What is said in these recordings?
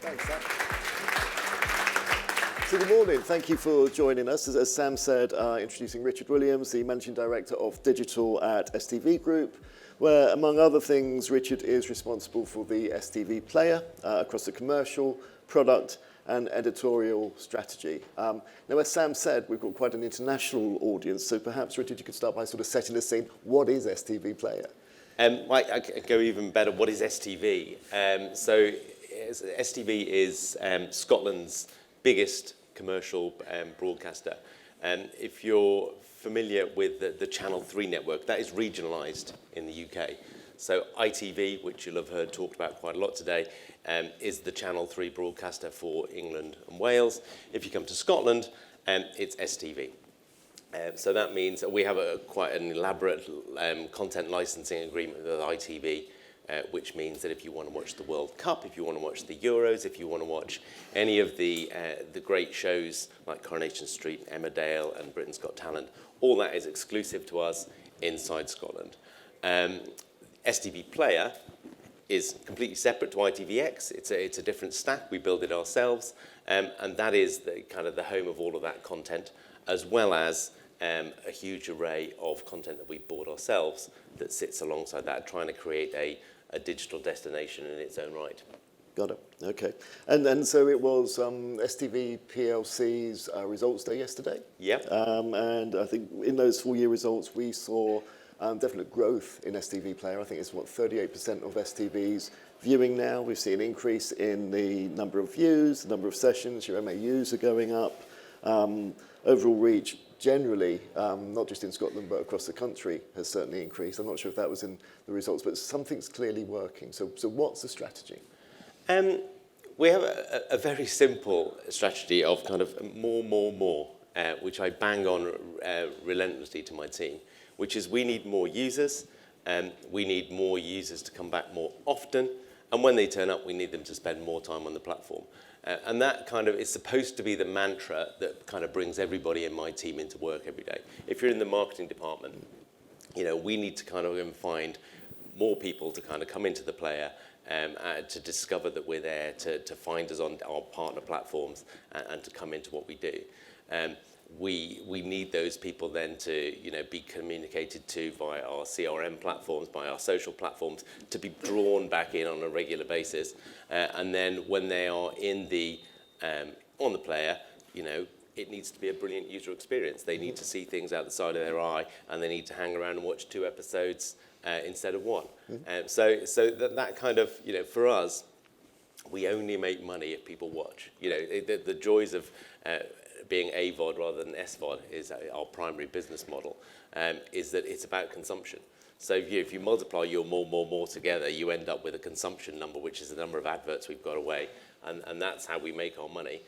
Thanks, Sam. So good morning. Thank you for joining us. As Sam said, introducing Richard Williams, the Managing Director of Digital at STV Group, where, among other things, Richard is responsible for the STV Player across the commercial, product, and editorial strategy. Now, as Sam said, we've got quite an international audience, so perhaps, Richard, you could start by sort of setting the scene. What is STV Player? I could go even better. What is STV? STV is Scotland's biggest commercial broadcaster. If you're familiar with the Channel 3 network, that is regionalised in the UK. So ITV, which you'll have heard talked about quite a lot today, is the Channel 3 broadcaster for England and Wales. If you come to Scotland, it's STV. So that means that we have quite an elaborate content licensing agreement with ITV, which means that if you want to watch the World Cup, if you want to watch the Euros, if you want to watch any of the great shows like Coronation Street, Emmerdale, and Britain's Got Talent, all that is exclusive to us inside Scotland. STV Player is completely separate to ITVX. It's a different stack. We build it ourselves, and that is the home of all of that content, as well as a huge array of content that we bought ourselves that sits alongside that, trying to create a digital destination in its own right. Got it. Okay. And so it was STV PLC's results day yesterday. Yep. And I think in those full-year results, we saw definite growth in STV Player. I think it's 38% of STV's viewing now. We've seen an increase in the number of views, the number of sessions. Your MAUs are going up. Overall reach, generally, not just in Scotland, but across the country, has certainly increased. I'm not sure if that was in the results, but something's clearly working. So what's the strategy? We have a very simple strategy of kind of more, which I bang on relentlessly to my team, which is we need more users, we need more users to come back more often, and when they turn up, we need them to spend more time on the platform. And that kind of is supposed to be the mantra that kind of brings everybody in my team into work every day. If you're in the marketing department, we need to kind of find more people to kind of come into the player, to discover that we're there, to find us on our partner platforms, and to come into what we do. We need those people then to be communicated to via our CRM platforms, by our social platforms, to be drawn back in on a regular basis, and then when they are in on the player, it needs to be a brilliant user experience. They need to see things out the side of their eye, and they need to hang around and watch 2 episodes instead of 1. So that kind of for us, we only make money if people watch. The joys of being AVOD rather than SVOD is our primary business model, is that it's about consumption. So if you multiply your more together, you end up with a consumption number, which is the number of adverts we've got away, and that's how we make our money.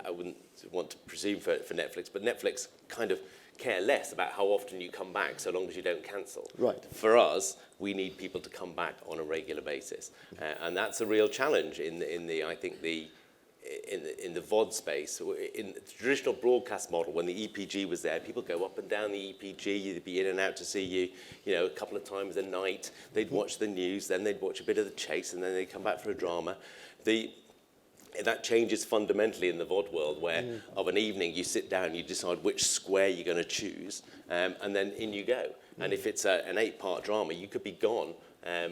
I wouldn't want to presume for Netflix, but Netflix kind of care less about how often you come back, so long as you don't cancel. Right. For us, we need people to come back on a regular basis, and that's a real challenge in the VOD space. In the traditional broadcast model, when the EPG was there, people go up and down the EPG, you'd be in and out to see you, a couple of times a night. They'd watch the news, then they'd watch a bit of the chase, and then they'd come back for a drama. That changes fundamentally in the VOD world, where of an evening you sit down, you decide which square you're going to choose, and then in you go. And if it's an 8-part drama, you could be gone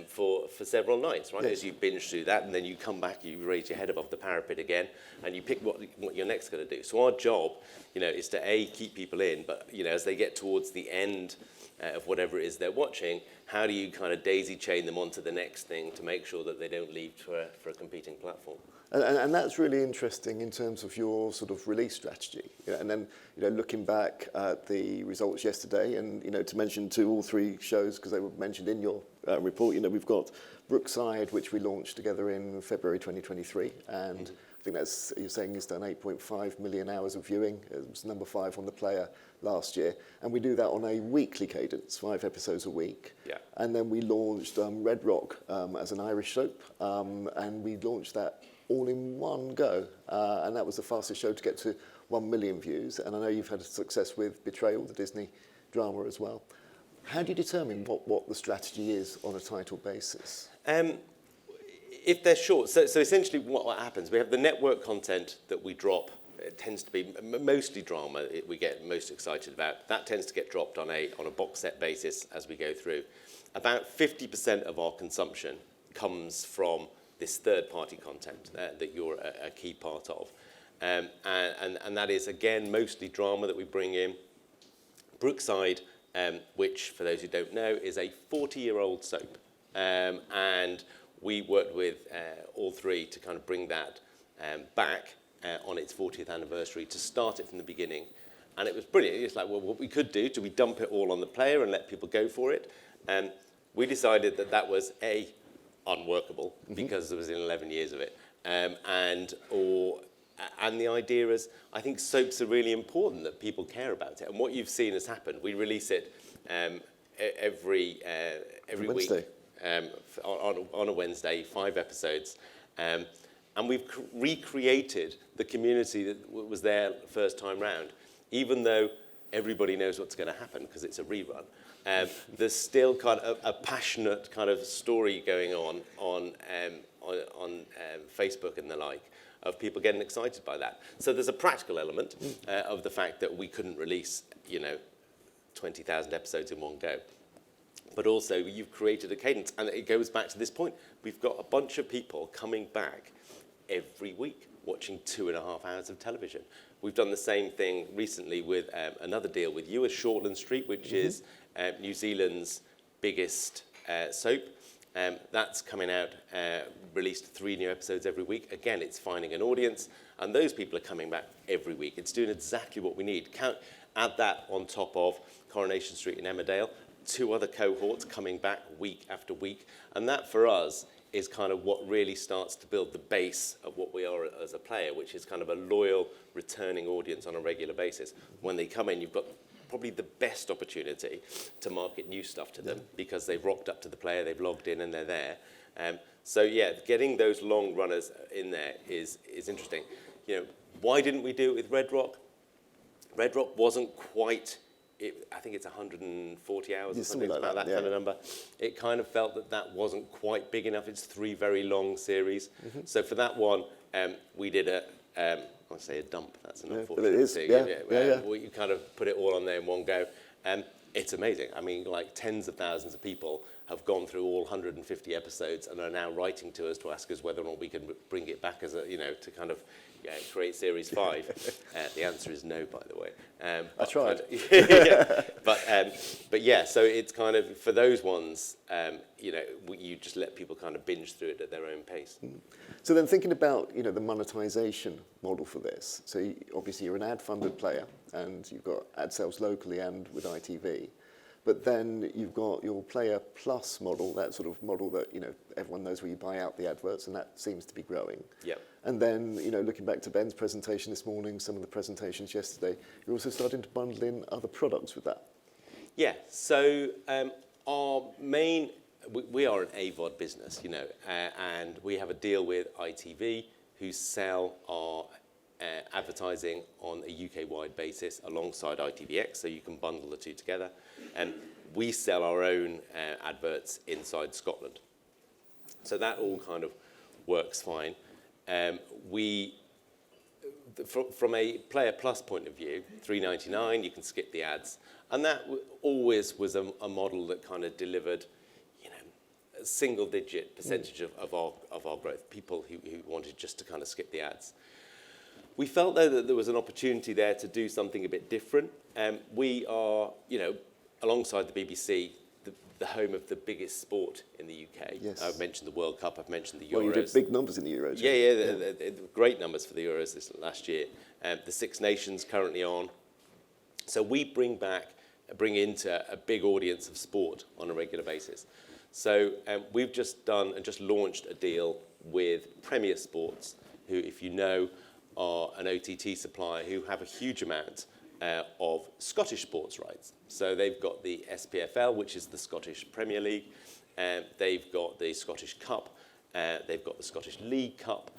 for several nights, right? Yes. As you binge through that, and then you come back, you raise your head above the parapet again, and you pick what you're next going to do. So our job, is to keep people in, but as they get towards the end of whatever it is they're watching, how do you kind of daisy chain them onto the next thing to make sure that they don't leave for a competing platform? And that's really interesting in terms of your sort of release strategy. And then, looking back at the results yesterday, and to mention all 3 shows because they were mentioned in your report. We've got Brookside, which we launched together in February 2023, and I think that's, you're saying, it's done 8.5 million hours of viewing. It was number 5 on the player last year, and we do that on a weekly cadence, 5 episodes a week. Yeah. And then we launched Red Rock as an Irish soap, and we launched that all in one go, and that was the fastest show to get to 1 million views. And I know you've had success with Betrayal, the Disney drama, as well. How do you determine what the strategy is on a title basis? if they're short, so essentially what happens, we have the network content that we drop. It tends to be mostly drama we get most excited about. That tends to get dropped on a box set basis as we go through. About 50% of our consumption comes from this third-party content that you're a key part of. And that is, again, mostly drama that we bring in. Brookside, which, for those who don't know, is a 40-year-old soap. And we worked with All3 to kind of bring that back on its 40th anniversary, to start it from the beginning. And it was brilliant. It's like, well, what we could do we dump it all on the player and let people go for it? We decided that was, A, unworkable, because there was 11 years of it. And the idea is, I think soaps are really important, that people care about it. And what you've seen has happened. We release it every week on a Wednesday, 5 episodes. And we've recreated the community that was there first time round, even though everybody knows what's going to happen because it's a rerun. There's still kind of a passionate kind of story going on Facebook and the like, of people getting excited by that. So there's a practical element of the fact that we couldn't release, 20,000 episodes in one go. But also, you've created a cadence, and it goes back to this point. We've got a bunch of people coming back every week, watching 2.5 hours of television. We've done the same thing recently with another deal with you, as Shortland Street, which is New Zealand's biggest soap. That's coming out, released 3 new episodes every week. Again, it's finding an audience, and those people are coming back every week. It's doing exactly what we need. Add that on top of Coronation Street in Emmerdale, 2 other cohorts coming back week after week, and that for us is kind of what really starts to build the base of what we are as a player, which is kind of a loyal, returning audience on a regular basis. When they come in, you've got probably the best opportunity to market new stuff to them, because they've rocked up to the player, they've logged in, and they're there. So yeah, getting those long runners in there is interesting. Why didn't we do it with Red Rock? Red Rock wasn't quite, I think it's 140 hours or something like that kind of number. It kind of felt that wasn't quite big enough. It's 3 very long series. So for that one, we did I'll say a dump. That's an unfortunate thing. We kind of put it all on there in one go. It's amazing. I mean, like tens of thousands of people have gone through all 150 episodes and are now writing to us to ask us whether or not we can bring it back as to kind of create Series 5. The answer is no, by the way. I tried. But yeah, so it's kind of, for those ones, you just let people kind of binge through it at their own pace. So then thinking about, the monetization model for this. So obviously you're an ad-funded player, and you've got ad sales locally and with ITV. But then you've got your Player Plus model, that sort of model that, everyone knows where you buy out the adverts, and that seems to be growing. Yep. And then, looking back to Ben's presentation this morning, some of the presentations yesterday, you're also starting to bundle in other products with that. Yeah, so our main, we are an AVOD business, and we have a deal with ITV, who sell our advertising on a UK-wide basis alongside ITVX, so you can bundle the two together. And we sell our own adverts inside Scotland. So that all kind of works fine. From a Player Plus point of view, $3.99, you can skip the ads. And that always was a model that kind of delivered, a single-digit percentage of our growth, people who wanted just to kind of skip the ads. We felt, though, that there was an opportunity there to do something a bit different. We are, alongside the BBC, the home of the biggest sport in the UK. Yes. I've mentioned the World Cup, I've mentioned the Euros. Well, you did big numbers in the Euros. Yeah, great numbers for the Euros this last year. The Six Nations currently on. So we bring into a big audience of sport on a regular basis. So we've just done and just launched a deal with Premier Sports, who, if you know, are an OTT supplier who have a huge amount of Scottish sports rights. So they've got the SPFL, which is the Scottish Premier League. They've got the Scottish Cup. They've got the Scottish League Cup.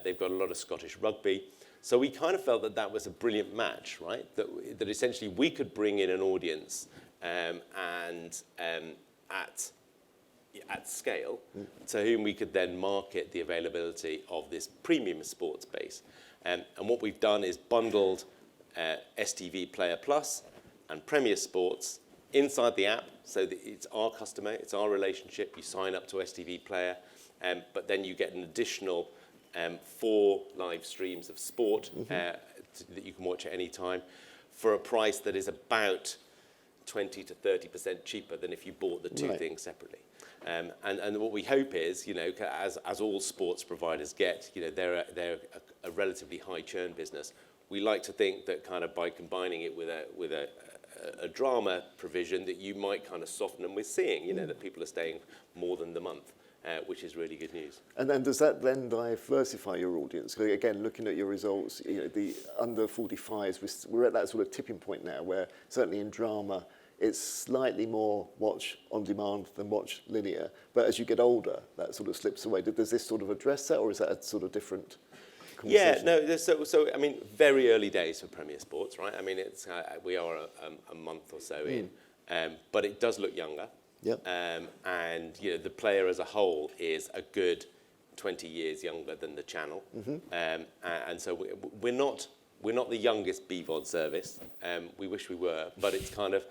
They've got a lot of Scottish rugby. So we kind of felt that was a brilliant match, right? That essentially we could bring in an audience and at at scale, to whom we could then market the availability of this premium sports base. And what we've done is bundled STV Player Plus and Premier Sports inside the app, so that it's our customer, it's our relationship. You sign up to STV Player, but then you get an additional 4 live streams of sport that you can watch at any time for a price that is about 20 to 30% cheaper than if you bought the two things separately. And what we hope is, as all sports providers get, they're a relatively high churn business. We like to think that kind of by combining it with a drama provision, that you might kind of soften, and we're seeing, that people are staying more than the month, which is really good news. And then does that then diversify your audience? 'Cause again, looking at your results, the under 45s, we're at that sort of tipping point now where certainly in drama, it's slightly more watch on demand than watch linear. But as you get older, that sort of slips away. Does this sort of address that, or is that a sort of different conversation? Yeah, no, so I mean, very early days for Premier Sports, right? I mean, we are a month or so in, but it does look younger. Yep. And the player as a whole is a good 20 years younger than the channel. And so we're not the youngest BVoD service. We wish we were, but it's kind of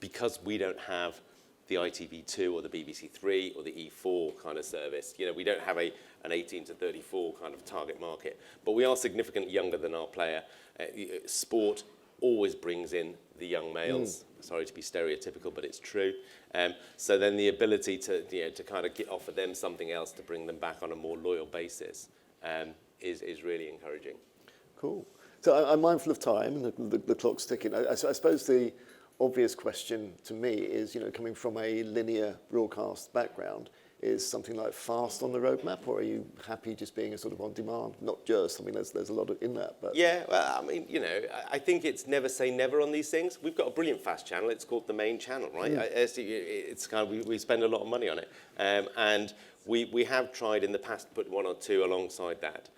because we don't have the ITV2 or the BBC3 or the E4 kind of service. We don't have an 18 to 34 kind of target market, but we are significantly younger than our player. Sport always brings in the young males. Sorry to be stereotypical, but it's true. So then the ability to kind of offer them something else to bring them back on a more loyal basis is really encouraging. Cool. So I'm mindful of time, and the clock's ticking. I suppose the obvious question to me is, coming from a linear broadcast background, is something like fast on the roadmap, or are you happy just being a sort of on demand? Not just, I mean, there's a lot in that. But yeah, well, I mean, I think it's never say never on these things. We've got a brilliant fast channel. It's called the main channel, right? It's kind of, we spend a lot of money on it. And we have tried in the past to put 1 or 2 alongside that.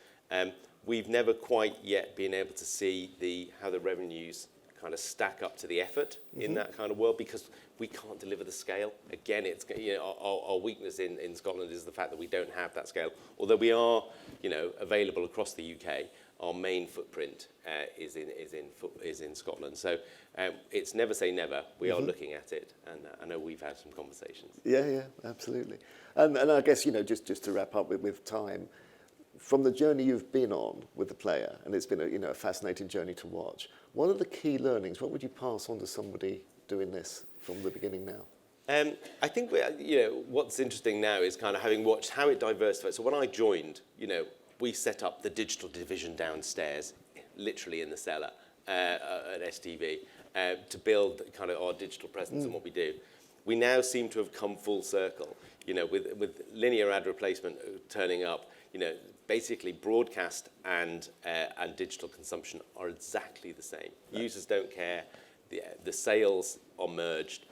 We've never quite yet been able to see how the revenues kind of stack up to the effort in that kind of world, because we can't deliver the scale. Again, it's our weakness in Scotland is the fact that we don't have that scale. Although we are available across the UK, our main footprint is in Scotland. So it's never say never. We are looking at it, and I know we've had some conversations. Yeah, absolutely. And I guess just to wrap up with time. From the journey you've been on with the player, and it's been a fascinating journey to watch, what are the key learnings? What would you pass on to somebody doing this from the beginning now? I think what's interesting now is kind of having watched how it diversified. So when I joined, we set up the digital division downstairs, literally in the cellar at STV, to build kind of our digital presence and what we do. We now seem to have come full circle, with linear ad replacement turning up. Basically broadcast and digital consumption are exactly the same. Users don't care. The sales are merged.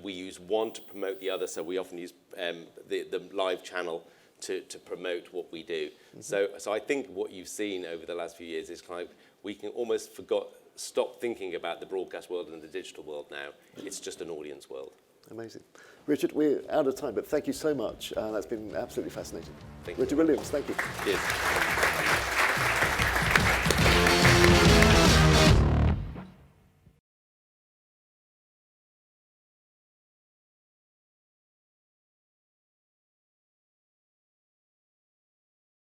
We use one to promote the other, so we often use the live channel to promote what we do. So I think what you've seen over the last few years is kind of, we can almost stop thinking about the broadcast world and the digital world now. It's just an audience world. Amazing. Richard, we're out of time, but thank you so much. That's been absolutely fascinating. Thank you. Richard Williams, thank you. Cheers.